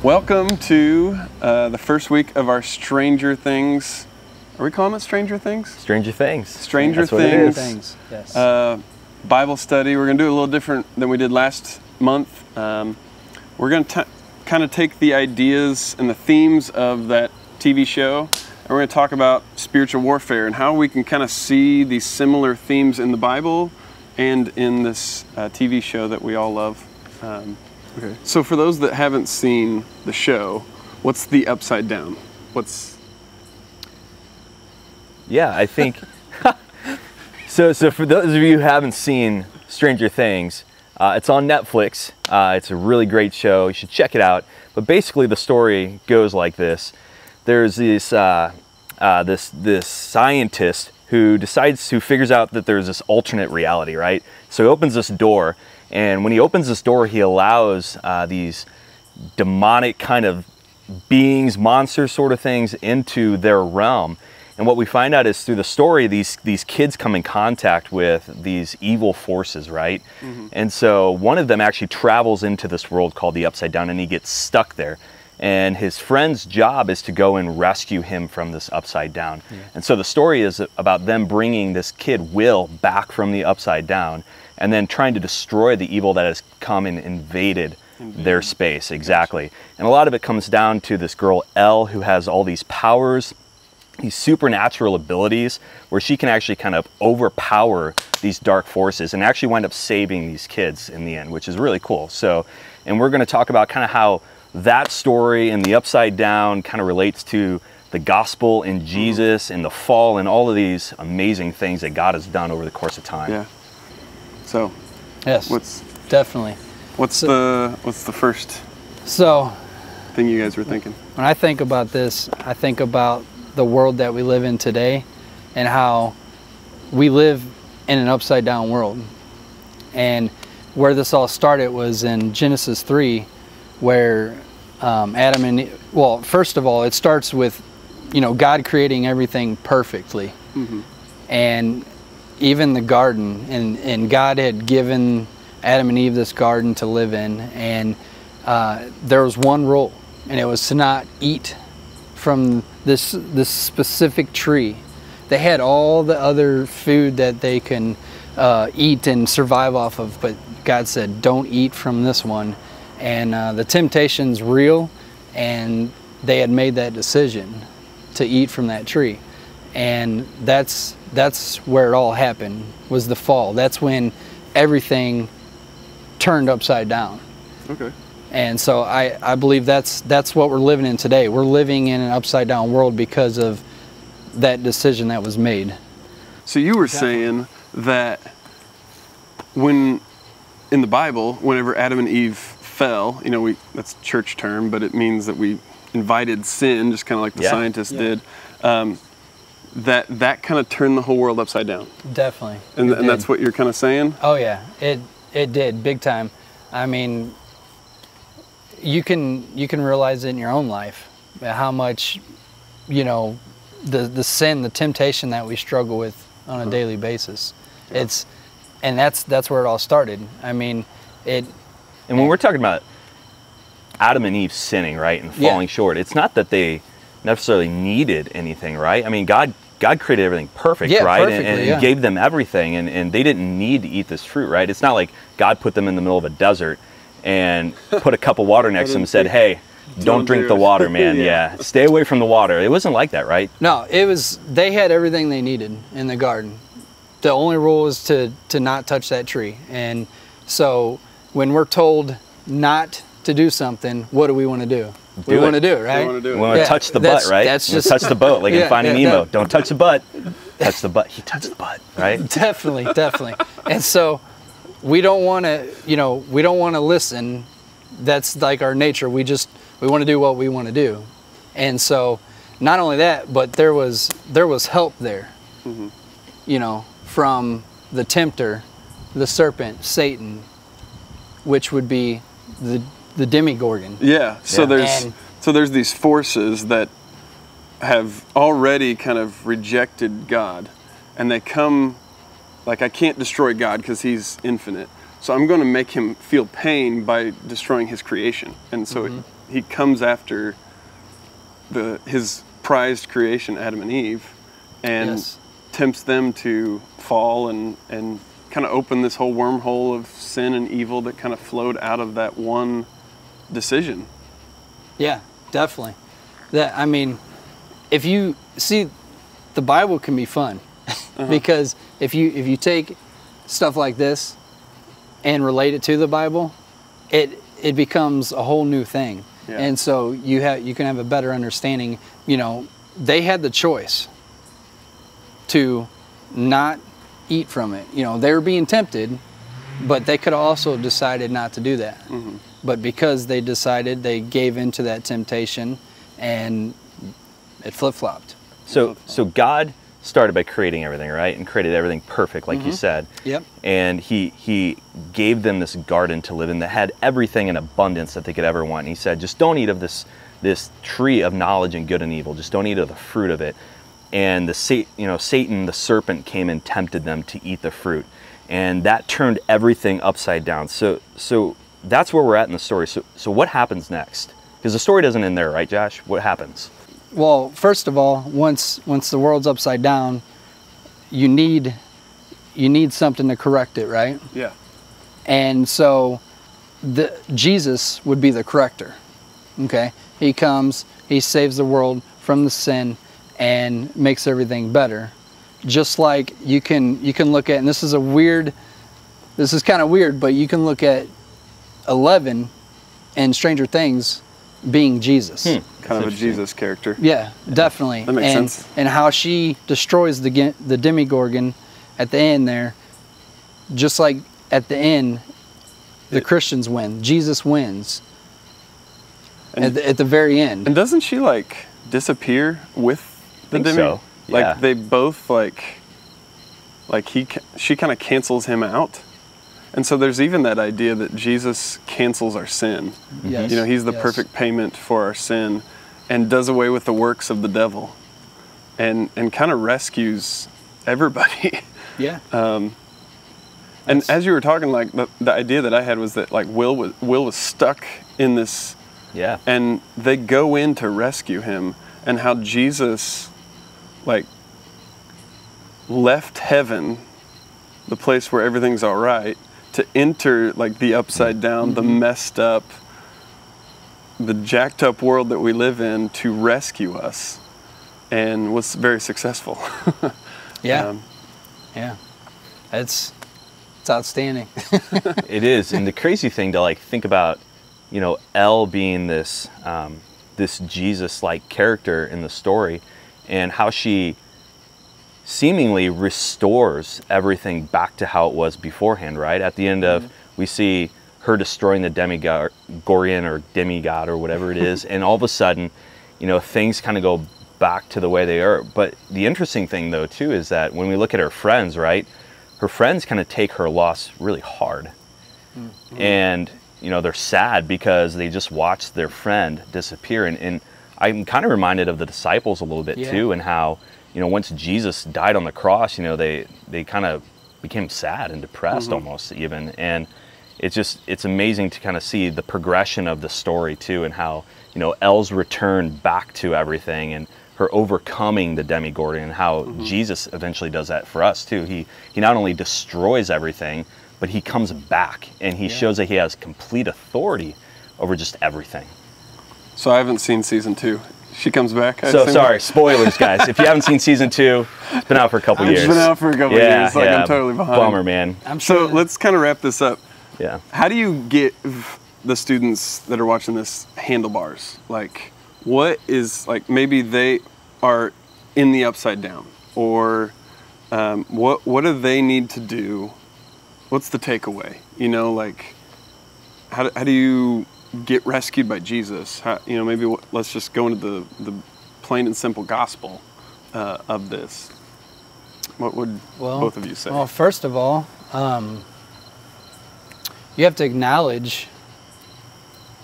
Welcome to the first week of our Stranger Things. Are we calling it Stranger Things? Stranger Things. Stranger Things. Yes. Bible study. We're going to do it a little different than we did last month. We're going to kind of take the ideas and the themes of that TV show, and we're going to talk about spiritual warfare and how we can kind of see these similar themes in the Bible and in this TV show that we all love. Okay. So for those that haven't seen the show, what's the upside down? Yeah, I think. So for those of you who haven't seen Stranger Things, it's on Netflix. It's a really great show. You should check it out. But basically, the story goes like this: there's this this scientist who figures out that there's this alternate reality, right? So he opens this door. And when he opens this door, he allows these demonic kind of beings, monster sort of things into their realm. And what we find out is through the story, these kids come in contact with these evil forces, right? Mm-hmm. And so one of them actually travels into this world called the Upside Down, and he gets stuck there. And his friend's job is to go and rescue him from this Upside Down. Yeah. And so the story is about them bringing this kid, Will, back from the Upside Down, and then trying to destroy the evil that has come and invaded their space. Exactly. And a lot of it comes down to this girl, Elle, who has all these powers, these supernatural abilities, where she can actually kind of overpower these dark forces and actually wind up saving these kids in the end, which is really cool. So, and we're going to talk about kind of how that story and the Upside Down kind of relates to the gospel and Jesus and the fall and all of these amazing things that God has done over the course of time. Yeah. So, yes, definitely. What's the first thing you guys were thinking? When I think about this, I think about the world that we live in today and how we live in an upside down world. And where this all started was in Genesis 3, where Adam and Eve, well, first of all, it starts with, God creating everything perfectly. Mm-hmm. And even the garden, and God had given Adam and Eve this garden to live in, and there was one rule, and it was to not eat from this specific tree. They had all the other food that they can eat and survive off of, but God said, don't eat from this one. And the temptation's real, and they had made that decision to eat from that tree. And that's where it all happened, was the fall. That's when everything turned upside down. Okay. And so I believe that's what we're living in today. We're living in an upside down world because of that decision that was made. So you were saying that in the Bible, whenever Adam and Eve fell, that's a church term, but it means that we invited sin, just kind of like the scientists did. That kind of turned the whole world upside down. Definitely. And that's what you're kind of saying? Oh yeah, it did, big time. I mean, you can realize it in your own life, how much, the sin, the temptation that we struggle with on a daily basis. Yeah. And that's where it all started. I mean, And when we're talking about Adam and Eve sinning, right, and falling short, it's not that they necessarily needed anything, right? I mean, God created everything perfect, right? And gave them everything, and they didn't need to eat this fruit, right? It's not like God put them in the middle of a desert and put a cup of water next to them and said, hey, don't drink the water, man. Stay away from the water. It wasn't like that, right? No, they had everything they needed in the garden. The only rule was to not touch that tree. And so when we're told not to do something, what do we want to do? We want to do it, right? We want to touch the butt, right? That's just touch the boat, like in Finding Nemo. Don't touch the butt. Touch the butt. He touched the butt, right? Definitely. And so we don't want to listen. That's like our nature. We want to do what we want to do. And so not only that, but there was help there. Mm-hmm. From the tempter, the serpent, Satan, which would be the Demogorgon. Yeah. So there's these forces that have already kind of rejected God, and they come like, I can't destroy God because he's infinite. So I'm going to make him feel pain by destroying his creation. And so he comes after his prized creation, Adam and Eve, and Yes. tempts them to fall and kind of open this whole wormhole of sin and evil that kind of flowed out of that one decision. Yeah, definitely. I mean, if you see, the Bible can be fun because if you take stuff like this and relate it to the Bible, it becomes a whole new thing. Yeah. And so you can have a better understanding. You know, they had the choice to not eat from it. You know, they were being tempted, but they could have also decided not to do that. Mm-hmm. But because they decided, they gave into that temptation, and it flip-flopped. So God started by creating everything, right? And created everything perfect, like you said. Yep. And he gave them this garden to live in that had everything in abundance that they could ever want. And he said, just don't eat of this tree of knowledge and good and evil. Just don't eat of the fruit of it. And Satan, the serpent, came and tempted them to eat the fruit. And that turned everything upside down. So that's where we're at in the story. So what happens next? Because the story doesn't end there, right, Josh? What happens? Well, first of all, once the world's upside down, you need something to correct it, right? Yeah. And so Jesus would be the corrector. Okay? He comes, he saves the world from the sin and makes everything better. Just like you can look at, and this is kind of weird, but you can look at 11 and Stranger Things being Jesus. Kind of a Jesus character. Yeah, definitely. That makes sense. And how she destroys the Demigorgon at the end there, just like at the end, the Christians win. Jesus wins at the very end. And doesn't she like disappear with the Demi? So. Like Yeah. they both she kind of cancels him out. And so there's even that idea that Jesus cancels our sin. Yes. You know, he's the Yes. perfect payment for our sin and does away with the works of the devil and kind of rescues everybody. Yeah. And as you were talking, like the idea that I had was that like Will was stuck in this, Yeah. and they go in to rescue him, and how Jesus like left heaven, the place where everything's all right, to enter like the upside down, the messed up, the jacked up world that we live in to rescue us, and was very successful. Yeah. Yeah. It's outstanding. It is, and the crazy thing to like think about, you know, Elle being this this Jesus-like character in the story, and how she seemingly restores everything back to how it was beforehand. Right at the end of, we see her destroying the Demigorgon or demigod or whatever it is, and all of a sudden, you know, things kind of go back to the way they are. But the interesting thing though too is that when we look at her friends, right, her friends kind of take her loss really hard. And you know, they're sad because they just watched their friend disappear. And I'm kind of reminded of the disciples a little bit too, and how, you know, once Jesus died on the cross, you know, they kind of became sad and depressed almost even. And it's amazing to kind of see the progression of the story too, and how, you know, Elle's return back to everything, and her overcoming the Demigorgon, and how Jesus eventually does that for us too. He not only destroys everything, but he comes back and he shows that he has complete authority over just everything. So I haven't seen season 2. She comes back. I So assume? sorry, spoilers, guys. If you haven't seen season 2, it's been out for a couple years. It's been out for a couple years. Like I'm totally behind. Bummer, man. I'm So sure. let's kind of wrap this up. Yeah. How do you give the students that are watching this handlebars? Like, what is, like, maybe they are in the upside down, or what do they need to do? What's the takeaway? You know, like, how do you get rescued by Jesus? How, you know, maybe let's just go into the plain and simple gospel of this. What would both of you say? Well, first of all, you have to acknowledge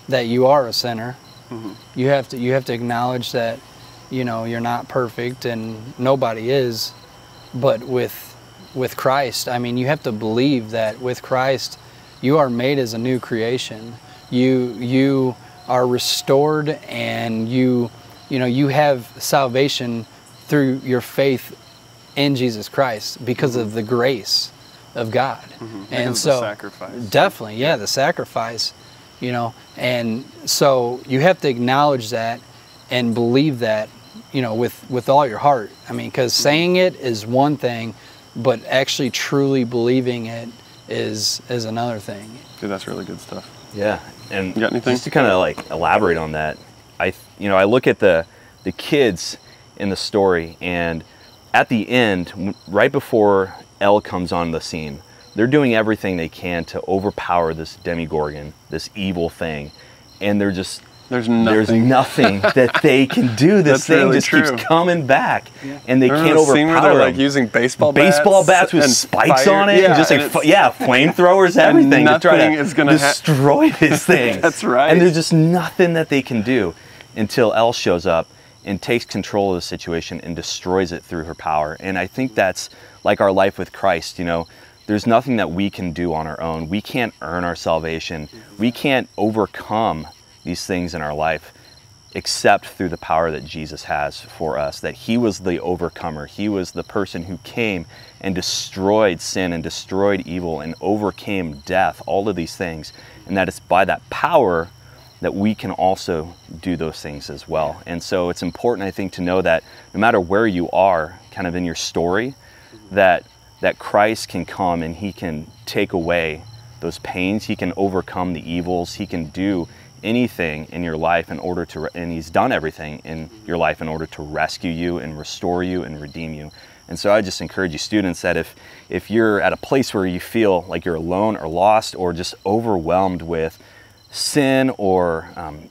that you are a sinner. You have to acknowledge that, you know, you're not perfect, and nobody is. But with Christ, I mean, you have to believe that with Christ, you are made as a new creation. You are restored, and you have salvation through your faith in Jesus Christ because of the grace of God. And so the sacrifice. Definitely, yeah, the sacrifice, and so you have to acknowledge that and believe that, with all your heart. I mean, because saying it is one thing, but actually truly believing it is another thing. Dude, that's really good stuff. Yeah, and you got anything? Just to kind of like elaborate on that, I look at the kids in the story, and at the end, right before Elle comes on the scene, they're doing everything they can to overpower this Demogorgon, this evil thing, and there's nothing that they can do. This thing really just keeps coming back, and they can't overpower scene where they're like using baseball bats with spikes on it, and just like flamethrowers, everything to try to destroy this thing. That's right. And there's just nothing that they can do until Elle shows up and takes control of the situation and destroys it through her power. And I think that's like our life with Christ. There's nothing that we can do on our own. We can't earn our salvation. We can't overcome these things in our life except through the power that Jesus has for us, that he was the overcomer. He was the person who came and destroyed sin and destroyed evil and overcame death, all of these things. And that it's by that power that we can also do those things as well. And so it's important, I think, to know that no matter where you are kind of in your story, that Christ can come and he can take away those pains. He can overcome the evils. He can do anything in your life and he's done everything in your life in order to rescue you and restore you and redeem you. And so I just encourage you students that if you're at a place where you feel like you're alone or lost or just overwhelmed with sin or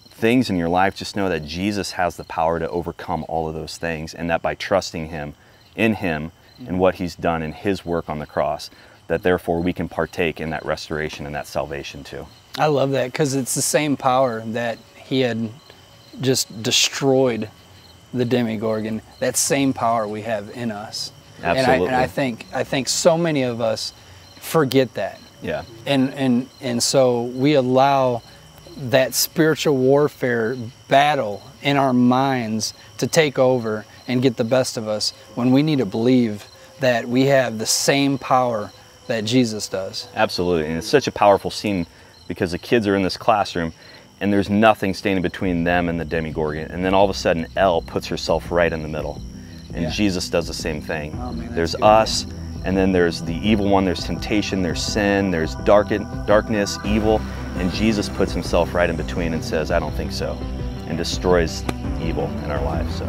things in your life, just know that Jesus has the power to overcome all of those things, and that by trusting him and what he's done in his work on the cross, that therefore we can partake in that restoration and that salvation too. I love that, because it's the same power that he had just destroyed the Demogorgon. That same power we have in us. Absolutely. And I think so many of us forget that. Yeah. And so we allow that spiritual warfare battle in our minds to take over and get the best of us, when we need to believe that we have the same power that Jesus does. Absolutely. And it's such a powerful scene, because the kids are in this classroom and there's nothing standing between them and the Demogorgon. And then all of a sudden, Elle puts herself right in the middle. And Jesus does the same thing. Oh, man, there's good. us, and then there's the evil one, there's temptation, there's sin, there's darkness, evil, and Jesus puts himself right in between and says, I don't think so, and destroys evil in our lives. So